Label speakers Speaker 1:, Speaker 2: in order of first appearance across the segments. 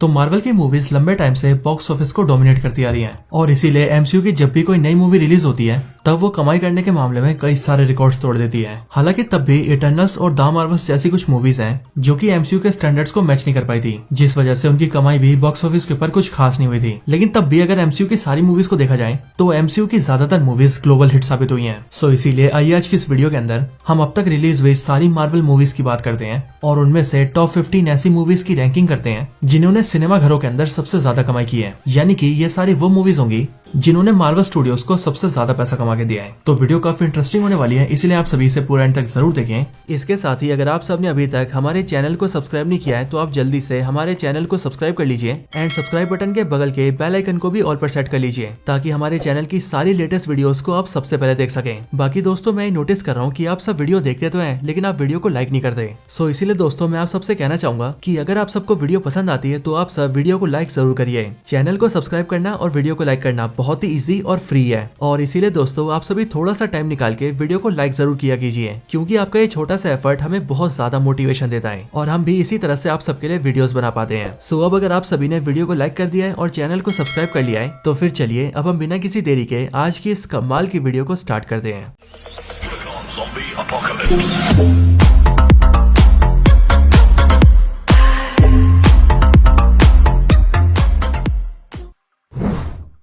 Speaker 1: तो मार्वल की मूवीज लंबे टाइम से बॉक्स ऑफिस को डोमिनेट करती आ रही हैं और इसीलिए एमसीयू की जब भी कोई नई मूवी रिलीज होती है तब वो कमाई करने के मामले में कई सारे रिकॉर्ड्स तोड़ देती है। हालांकि तब भी इटर्नल्स और द मार्वल्स जैसी कुछ मूवीज हैं जो कि एमसीयू के स्टैंडर्ड्स को मैच नहीं कर पाई थी, जिस वजह से उनकी कमाई भी बॉक्स ऑफिस के ऊपर कुछ खास नहीं हुई थी। लेकिन तब भी अगर एमसीयू की सारी मूवीज को देखा जाए तो एमसीयू की ज्यादातर मूवीज ग्लोबल हिट साबित हुई हैं। सो इसीलिए आइए आज की इस वीडियो के अंदर हम अब तक रिलीज हुई सारी मार्वल मूवीज की बात करते हैं और उनमें से टॉप 15 ऐसी मूवीज की रैंकिंग करते हैं जिन्होंने सिनेमा घरों के अंदर सबसे ज्यादा कमाई की है। यानी कि ये सारी वो मूवीज होंगी जिन्होंने मार्वल स्टूडियोज को सबसे ज्यादा पैसा कमा के दिया है। तो वीडियो काफी इंटरेस्टिंग होने वाली है, इसलिए आप सभी से पूरा एंड तक जरूर देखें। इसके साथ ही अगर आप सबने अभी तक हमारे चैनल को सब्सक्राइब नहीं किया है तो आप जल्दी से हमारे चैनल को सब्सक्राइब कर लीजिए एंड सब्सक्राइब बटन के बगल के बेल आइकन को भी ऑल पर सेट कर लीजिए ताकि हमारे चैनल की सारी लेटेस्ट वीडियोस को आप सबसे पहले देख सकें। बाकी दोस्तों, मैं नोटिस कर रहा हूँ कि आप सब वीडियो देखते तो हैं लेकिन आप वीडियो को लाइक नहीं करते। सो इसीलिए दोस्तों मैं आप सबसे कहना चाहूंगा कि अगर आप सबको वीडियो पसंद आती है तो आप सब वीडियो को लाइक जरूर करिए। चैनल को सब्सक्राइब करना और वीडियो को लाइक करना बहुत ही इजी और फ्री है और इसीलिए दोस्तों आप सभी थोड़ा सा टाइम निकाल के वीडियो को लाइक जरूर किया कीजिए क्योंकि आपका ये छोटा सा एफर्ट हमें बहुत ज्यादा मोटिवेशन देता है और हम भी इसी तरह से आप सबके लिए वीडियोस बना पाते हैं। सो अब अगर आप सभी ने वीडियो को लाइक कर दिया है और चैनल को सब्सक्राइब कर लिया है तो फिर चलिए अब हम बिना किसी देरी के आज की इस कमाल की वीडियो को स्टार्ट करते हैं।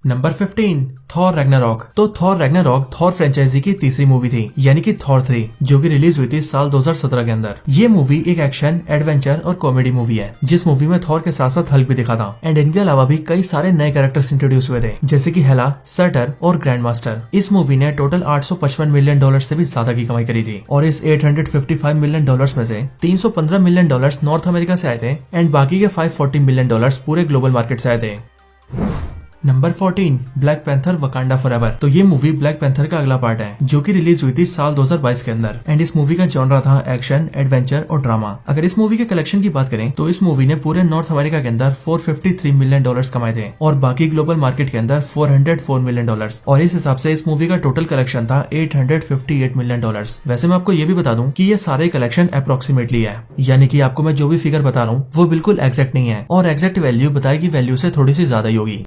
Speaker 1: Number 15 Thor Ragnarok. तो थॉर रैग्नारॉक थॉर फ्रेंचाइजी की तीसरी मूवी थी, यानी कि थॉर 3, जो कि रिलीज हुई थी साल 2017 के अंदर। ये मूवी एक एक्शन, एडवेंचर और कॉमेडी मूवी है जिस मूवी में थॉर के साथ साथ हल्क भी दिखा था एंड इनके अलावा भी कई सारे नए कैरेक्टर्स इंट्रोड्यूस हुए थे जैसे कि हेला, सर्टर और ग्रैंड मास्टर। इस मूवी ने टोटल $855 मिलियन से भी ज्यादा की कमाई करी थी और इस $855 मिलियन में से $315 मिलियन नॉर्थ अमेरिका से आए थे एंड बाकी के $540 मिलियन पूरे ग्लोबल मार्केट से आए थे। Number 14 black panther Wakanda forever. तो ये मूवी ब्लैक पैंथर का अगला पार्ट है जो कि रिलीज हुई थी साल 2022 के अंदर एंड इस मूवी का जॉनरा था एक्शन, एडवेंचर और ड्रामा। अगर इस मूवी के कलेक्शन की बात करें तो इस मूवी ने पूरे नॉर्थ अमेरिका के अंदर $453 मिलियन कमाए थे और बाकी ग्लोबल मार्केट के अंदर $404 मिलियन और इस हिसाब से इस मूवी का टोटल कलेक्शन था $858 मिलियन। वैसे मैं आपको ये भी बता दूं कि ये सारे कलेक्शन अप्रोक्सीमेटली है, यानी कि आपको मैं जो भी फिगर बता रहा हूँ वो बिल्कुल एग्जैक्ट नहीं है और एग्जैक्ट वैल्यू बताई गई वैल्यू से थोड़ी सी ज्यादा ही होगी।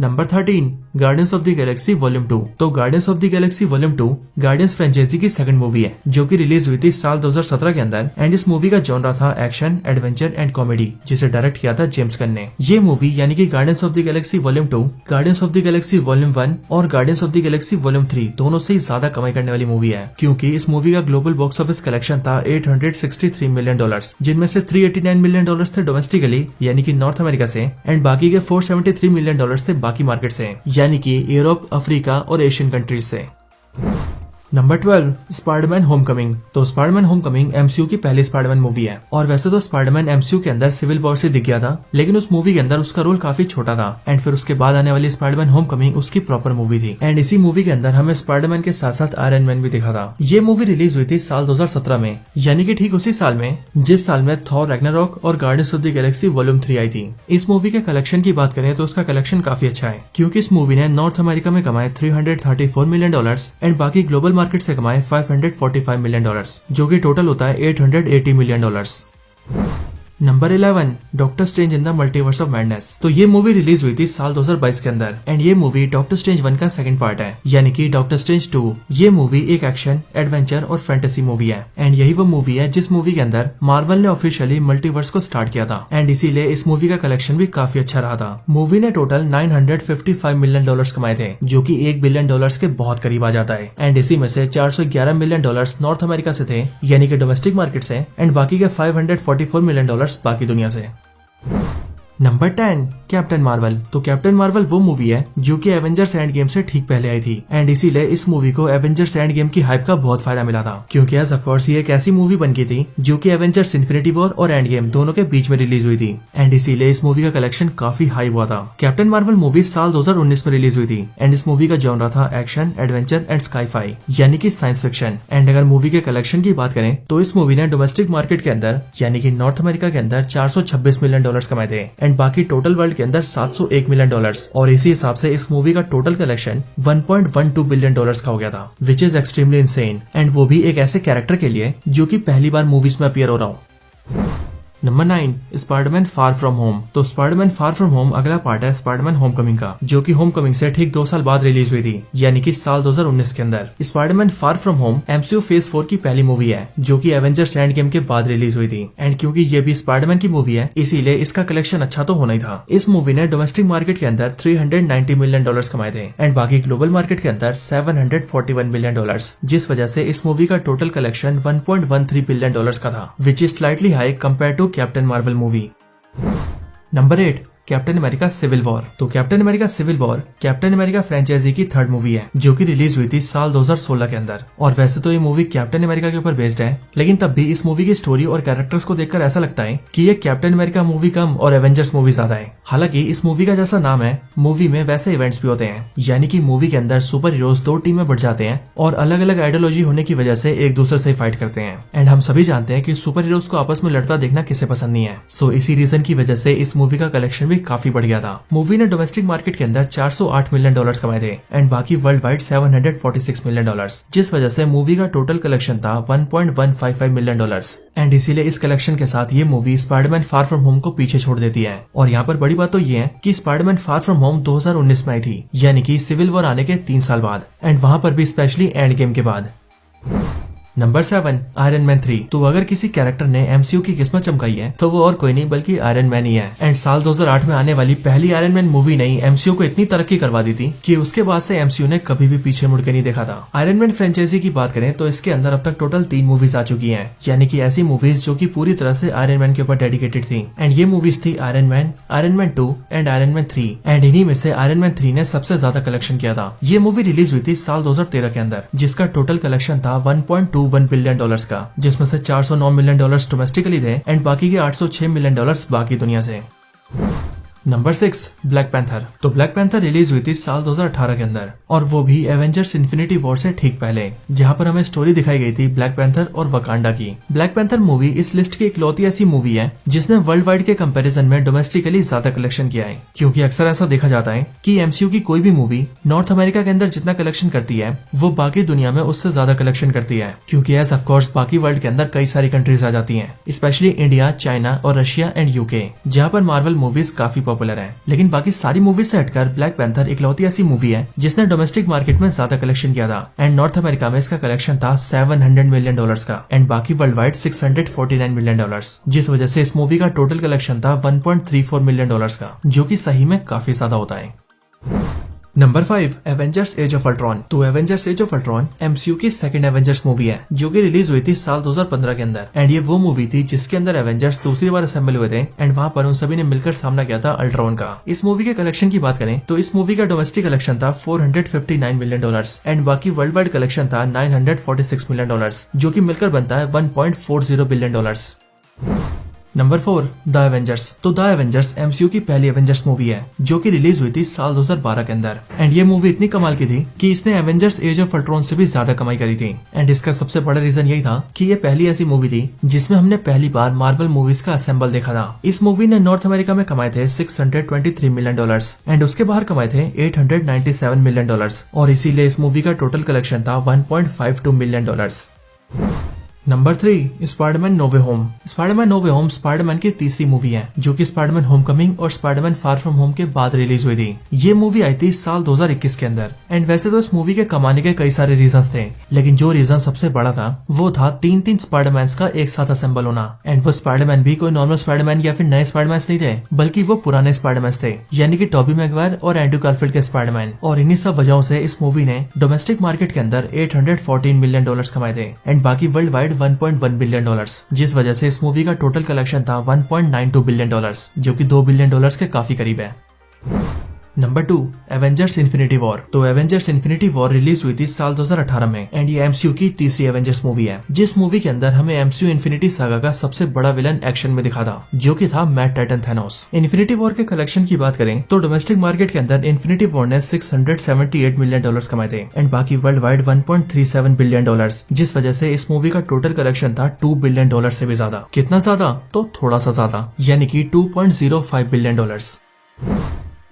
Speaker 1: Number 13 guardians of the galaxy volume 2। तो guardians of the galaxy volume 2 guardians franchise की सेकंड मूवी है जो कि रिलीज हुई थी साल 2017 के अंदर एंड इस मूवी का जॉनरा था एक्शन, एडवेंचर एंड कॉमेडी, जिसे डायरेक्ट किया था जेम्स गन ने। ये मूवी यानी कि guardians of the galaxy volume 2, guardians of the galaxy volume 1 और guardians of the galaxy volume 3 दोनों से ज्यादा कमाई करने वाली मूवी है क्योंकि इस मूवी का ग्लोबल बॉक्स ऑफिस कलेक्शन था $863 मिलियन, जिनमें से $389 मिलियन थे डोमेस्टिकली यानी कि नॉर्थ अमेरिका से एंड बाकी के $473 मिलियन थे बाकी मार्केट से यानी कि यूरोप, अफ्रीका और एशियन कंट्रीज से। Number 12 Spiderman Homecoming. तो स्पाइडरमैन होमकमिंग एमसीयू की पहली स्पाइडरमैन मूवी है और वैसे तो स्पाइडरमैन एमसीयू के अंदर सिविल वॉर से दिख गया था लेकिन उस मूवी के अंदर उसका रोल काफी छोटा था एंड फिर उसके बाद आने वाली स्पाइडरमैन होमकमिंग उसकी प्रॉपर मूवी थी एंड इसी मूवी के अंदर हमें स्पाइडरमैन के साथ साथ आयरन मैन भी दिखा था। ये मूवी रिलीज हुई थी साल 2017 में, यानी कि ठीक उसी साल में जिस साल में थॉर रैग्नारॉक और guardians of the galaxy volume 3 आई थी। इस मूवी के कलेक्शन की बात करें तो उसका कलेक्शन काफी अच्छा है क्योंकि इस मूवी ने नॉर्थ अमेरिका में कमाए $334 मिलियन एंड बाकी ग्लोबल मार्केट से कमाए $545 मिलियन, जो कि टोटल होता है $880 million. Number 11 doctor strange in the multiverse of madness. तो ये मूवी रिलीज हुई थी साल 2022 के अंदर एंड ये मूवी डॉक्टर स्ट्रेंज 1 का सेकंड पार्ट है यानी कि डॉक्टर स्ट्रेंज 2। ये मूवी एक एक्शन, एडवेंचर और फैंटेसी मूवी है एंड यही वो मूवी है जिस मूवी के अंदर मार्वल ने ऑफिशियली मल्टीवर्स को स्टार्ट किया था एंड इसीलिए इस मूवी का कलेक्शन भी काफी अच्छा रहा था। मूवी ने टोटल $955 मिलियन कमाए थे जो कि $1 बिलियन के बहुत करीब आ जाता है एंड इसी में से $411 मिलियन नॉर्थ अमेरिका से थे यानी कि डोमेस्टिक मार्केट से एंड बाकी के $544 मिलियन बाकी दुनिया से। Number 10 captain Marvel. तो कैप्टन मार्वल वो मूवी है जो कि एवेंजर्स एंड गेम से ठीक पहले आई थी एंड इसीलिए इस मूवी को एवेंजर्स एंड गेम की हाइप का बहुत फायदा मिला था क्योंकि एज ऑफ कोर्स ये एक ऐसी मूवी बन गई थी जो कि एवेंजर्स इन्फिनिटी वॉर और एंड गेम दोनों के बीच में रिलीज हुई थी एंड इसीलिए इस मूवी का कलेक्शन काफी हाई हुआ था। कैप्टन मार्वल मूवी साल 2019 में रिलीज हुई थी एंड इस मूवी का जॉनरा था एक्शन, एडवेंचर एंड स्काई-फाई यानी कि साइंस फिक्शन एंड अगर मूवी के कलेक्शन की बात करें तो इस मूवी ने डोमेस्टिक मार्केट के अंदर यानी कि नॉर्थ अमेरिका के अंदर $426 मिलियन कमाए थे एंड बाकी टोटल वर्ल्ड के अंदर $701 मिलियन और इसी हिसाब से इस मूवी का टोटल कलेक्शन $1.12 बिलियन का हो गया था which is extremely insane and वो भी एक ऐसे कैरेक्टर के लिए जो कि पहली बार मूवीज में अपीयर हो रहा हो। Number 9 Spiderman far from home. तो स्पाइडरमैन फार फ्रॉम होम अगला पार्ट है स्पाइडरमैन होमकमिंग का, जो कि होमकमिंग से ठीक 2 साल बाद रिलीज हुई थी, यानी कि साल 2019 के अंदर। Spiderman far from home MCU phase 4 की पहली मूवी है, जो कि एवेंजर्स एंड गेम के बाद रिलीज हुई थी। एंड क्योंकि ये भी स्पाइडरमैन की मूवी है, इसीलिए इसका कलेक्शन अच्छा तो होना ही था। इस मूवी ने डोमेस्टिक मार्केट के अंदर $390 मिलियन कमाए थे एंड बाकी ग्लोबल मार्केट के अंदर $741 मिलियन, जिस वजह से इस मूवी का टोटल कलेक्शन $1.13 बिलियन का था, which is slightly high compare to Captain Marvel movie. Number 8 Captain America Civil War. तो Captain America Civil War Captain America franchise की थर्ड मूवी है, जो कि रिलीज हुई थी साल 2016 के अंदर। और वैसे तो ये मूवी कैप्टन अमेरिका के ऊपर बेस्ड है, लेकिन तब भी इस मूवी की स्टोरी और कैरेक्टर्स को देखकर ऐसा लगता है कि ये कैप्टन अमेरिका मूवी कम और एवेंजर्स मूवी ज्यादा है। हालांकि इस मूवी का जैसा नाम है, मूवी में वैसे इवेंट्स भी होते हैं, यानी कि मूवी के अंदर सुपर हीरोज 2 टीम में बढ़ जाते हैं और अलग अलग आइडियोलॉजी होने की वजह से एक दूसरे से फाइट करते हैं। एंड हम सभी जानते हैं कि सुपर हीरोज को आपस में लड़ता देखना किसे पसंद नहीं है। सो इसी रीजन की वजह से इस मूवी का कलेक्शन भी काफी बढ़ गया था। मूवी ने डोमेस्टिक मार्केट के अंदर $408 मिलियन कमाए थे एंड बाकी वर्ल्ड वाइड $746 मिलियन, जिस वजह से मूवी का टोटल कलेक्शन था $1.155 मिलियन। एंड इसीलिए इस कलेक्शन के साथ ये movie Spiderman far from home को पीछे छोड़ देती है। और यहाँ पर बड़ी बात तो ये है कि स्पाइडरमैन फार फ्रॉम होम 2019 में आई थी, यानी कि सिविल वॉर आने के 3 साल बाद, एंड वहां पर भी स्पेशली एंड गेम के बाद। Number 7 iron man 3। तो अगर किसी कैरेक्टर ने एमसीयू की किस्मत चमकाई है तो वो और कोई नहीं बल्कि आयरन मैन ही है। एंड साल 2008 में आने वाली पहली आयरन मैन मूवी ने एमसीयू को इतनी तरक्की करवा दी थी कि उसके बाद से एमसीयू ने कभी भी पीछे मुड़ के नहीं देखा था। आयरन मैन फ्रेंचाइजी की बात करें तो इसके अंदर अब तक टोटल 3 मूवीज आ चुकी है, यानी कि ऐसी मूवीज जो की पूरी तरह से आयरन मैन के ऊपर डेडिकेटेड थी। एंड ये मूवीज थी iron man 2 and iron man 3। And इन्हीं में से आयरन मैन 3 ने सबसे ज्यादा कलेक्शन किया था। ये मूवी रिलीज हुई थी साल 2013 के अंदर, जिसका टोटल कलेक्शन था $1.21 बिलियन का, जिसमें से $409 मिलियन डोमेस्टिकली थे एंड बाकी के $806 मिलियन बाकी दुनिया से। Number 6 black panther. तो ब्लैक पैंथर रिलीज हुई थी साल 2018 के अंदर, और वो भी एवेंजर्स इन्फिनिटी वॉर से ठीक पहले, जहां पर हमें स्टोरी दिखाई गई थी ब्लैक पैंथर और वकांडा की। ब्लैक पैंथर मूवी इस लिस्ट की इकलौती ऐसी मूवी है जिसने वर्ल्ड वाइड के कंपैरिजन में डोमेस्टिकली ज्यादा कलेक्शन किया है, क्योंकि अक्सर ऐसा देखा जाता है कि एमसीयू की कोई भी मूवी नॉर्थ अमेरिका के अंदर जितना कलेक्शन करती है वो बाकी दुनिया में उससे ज्यादा कलेक्शन करती है, क्योंकि एज ऑफ कोर्स बाकी वर्ल्ड के अंदर कई सारी कंट्रीज आ जाती है, स्पेशली इंडिया, चाइना और रशिया एंड यूके, जहाँ पर मार्वल मूवीज काफी पॉपुलर है। लेकिन बाकी सारी मूवीज से हटकर ब्लैक पैंथर इकलौती ऐसी मूवी है जिसने डोमेस्टिक मार्केट में ज्यादा कलेक्शन किया था। एंड नॉर्थ अमेरिका में इसका कलेक्शन था $700 मिलियन का एंड बाकी वर्ल्ड वाइड $649 मिलियन, जिस वजह से इस मूवी का टोटल कलेक्शन था $1.34 मिलियन का, जो कि सही में काफी ज्यादा होता है। Number 5 Avengers Age of Ultron. तो Avengers Age of Ultron MCU की सेकंड एवेंजर्स मूवी है, जो कि रिलीज हुई थी साल 2015 के अंदर। एंड ये वो मूवी थी जिसके अंदर एवेंजर्स दूसरी बार असेंबल हुए थे एंड वहां पर उन सभी ने मिलकर सामना किया था अल्ट्रॉन का। इस मूवी के कलेक्शन की बात करें तो इस मूवी का डोमेस्टिक कलेक्शन था $459 मिलियन एंड बाकी वर्ल्ड वाइड कलेक्शन था $946 मिलियन, जो कि मिलकर बनता है $1.40 बिलियन। Number 4 the Avengers. तो द एवेंजर्स एमसीयू की पहली एवेंजर्स मूवी है, जो कि रिलीज हुई थी साल 2012 के अंदर। एंड ये मूवी इतनी कमाल की थी कि इसने एवेंजर्स एज ऑफ अल्ट्रॉन से भी ज्यादा कमाई करी थी। एंड इसका सबसे बड़ा रीजन यही था कि ये पहली ऐसी मूवी थी जिसमें हमने पहली बार मार्वल मूवीज का असेंबल देखा था। इस मूवी ने नॉर्थ अमेरिका में कमाए थे $623 मिलियन एंड उसके बाहर कमाए थे $897 मिलियन, और इसीलिए इस मूवी का टोटल कलेक्शन था $1.52 मिलियन। नंबर 3 स्पाइडरमैन नो वे होम। स्पाइडरमैन नो वे होम स्पाइडरमैन की तीसरी मूवी है, जो कि स्पाइडरमैन होमकमिंग और स्पाइडरमैन फार फ्रॉम होम के बाद रिलीज हुई थी। ये मूवी आई थी साल 2021 के अंदर। एंड वैसे तो इस मूवी के कमाने के कई सारे रीजंस थे, लेकिन जो रीजन सबसे बड़ा था वो था 3 स्पाइडरमैन का एक साथ असेंबल होना। एंड वो स्पाइडरमैन भी कोई नॉर्मल स्पाइडरमैन या फिर नए स्पाइडरमैन नहीं थे, बल्कि वो पुराने स्पाइडरमैन थे, यानी कि टॉबी मैगवायर और एंड्रू गारफील्ड के स्पाइडरमैन। और इन्हीं सब वजहों से इस मूवी ने डोमेस्टिक मार्केट के अंदर $814 मिलियन कमाए थे एंड बाकी वर्ल्ड वाइड $1.1 बिलियन, जिस वजह से इस मूवी का टोटल कलेक्शन था $1.92 बिलियन, जो कि $2 बिलियन के काफी करीब है। Number 2 Avengers infinity war. तो एवेंजर्स इन्फिनिटी वॉर रिलीज हुई थी साल 2018 में एंड ये एमसीयू की तीसरी एवेंजर्स मूवी है, जिस मूवी के अंदर हमें एमसीयू इन्फिनिटी सागा का सबसे बड़ा विलन एक्शन में दिखा था, जो कि था mad Titan Thanos. Infinity war के कलेक्शन की बात करें तो डोमेस्टिक मार्केट के अंदर इन्फिनिटी वॉर ने $678 मिलियन कमाए थे एंड बाकी वर्ल्ड वाइड $1.37 बिलियन, जिस वजह से इस मूवी का टोटल कलेक्शन था $2 बिलियन से भी ज्यादा। कितना ज्यादा? तो थोड़ा सा ज्यादा, यानी कि $2.05 billion.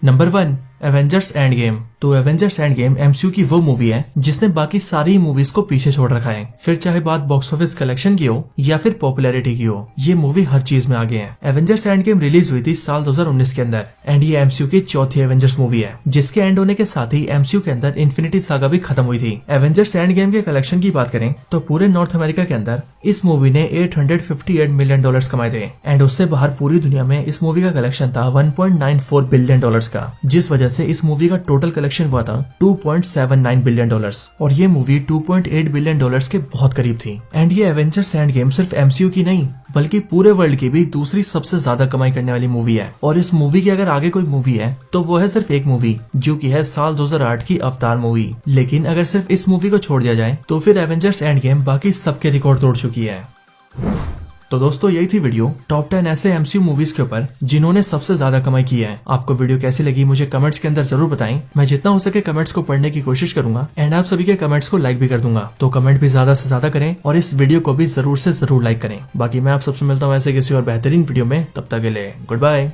Speaker 1: Number 1 Avengers end game. तो एवेंजर्स एंड गेम एमसीयू की वो मूवी है जिसने बाकी सारी मूवीज को पीछे छोड़ रखा है। फिर चाहे बात बॉक्स ऑफिस कलेक्शन की हो या फिर पॉपुलैरिटी की हो, ये मूवी हर चीज में आगे है। एवेंजर्स एंड गेम रिलीज हुई थी साल 2019 के अंदर एंड ये एमसीयू की चौथी एवेंजर्स मूवी है, जिसके एंड होने के साथ ही एमसीयू के अंदर इन्फिनिटी सागा भी खत्म हुई थी। एवेंजर्स एंड गेम के कलेक्शन की बात करें तो पूरे नॉर्थ अमेरिका के अंदर इस मूवी ने $858 मिलियन कमाए थे एंड उससे बाहर पूरी दुनिया में इस मूवी का कलेक्शन था $1.94 बिलियन का, जिस वजह से इस मूवी का टोटल कलेक्शन हुआ था $2.79 बिलियन और ये मूवी $2.8 बिलियन के बहुत करीब थी। एंड ये एवेंजर्स एंड गेम सिर्फ एमसीयू की नहीं बल्कि पूरे वर्ल्ड की भी दूसरी सबसे ज्यादा कमाई करने वाली मूवी है। और इस मूवी की अगर आगे कोई मूवी है तो वो है सिर्फ एक मूवी, जो कि है साल 2008 की अवतार मूवी। लेकिन अगर सिर्फ इस मूवी को छोड़ दिया जाए तो फिर एवेंजर्स एंड गेम बाकी सबके रिकॉर्ड तोड़ चुकी है। तो दोस्तों यही थी वीडियो टॉप 10 ऐसे एमसीयू मूवीज के ऊपर जिन्होंने सबसे ज्यादा कमाई की है। आपको वीडियो कैसी लगी मुझे कमेंट्स के अंदर जरूर बताएं। मैं जितना हो सके कमेंट्स को पढ़ने की कोशिश करूंगा एंड आप सभी के कमेंट्स को लाइक भी कर दूंगा। तो कमेंट भी ज्यादा से ज्यादा करें और इस वीडियो को भी जरूर से जरूर लाइक करें। बाकी मैं आप सबसे मिलता हूँ ऐसे किसी और बेहतरीन वीडियो में, तब तक के लिए गुड बाय।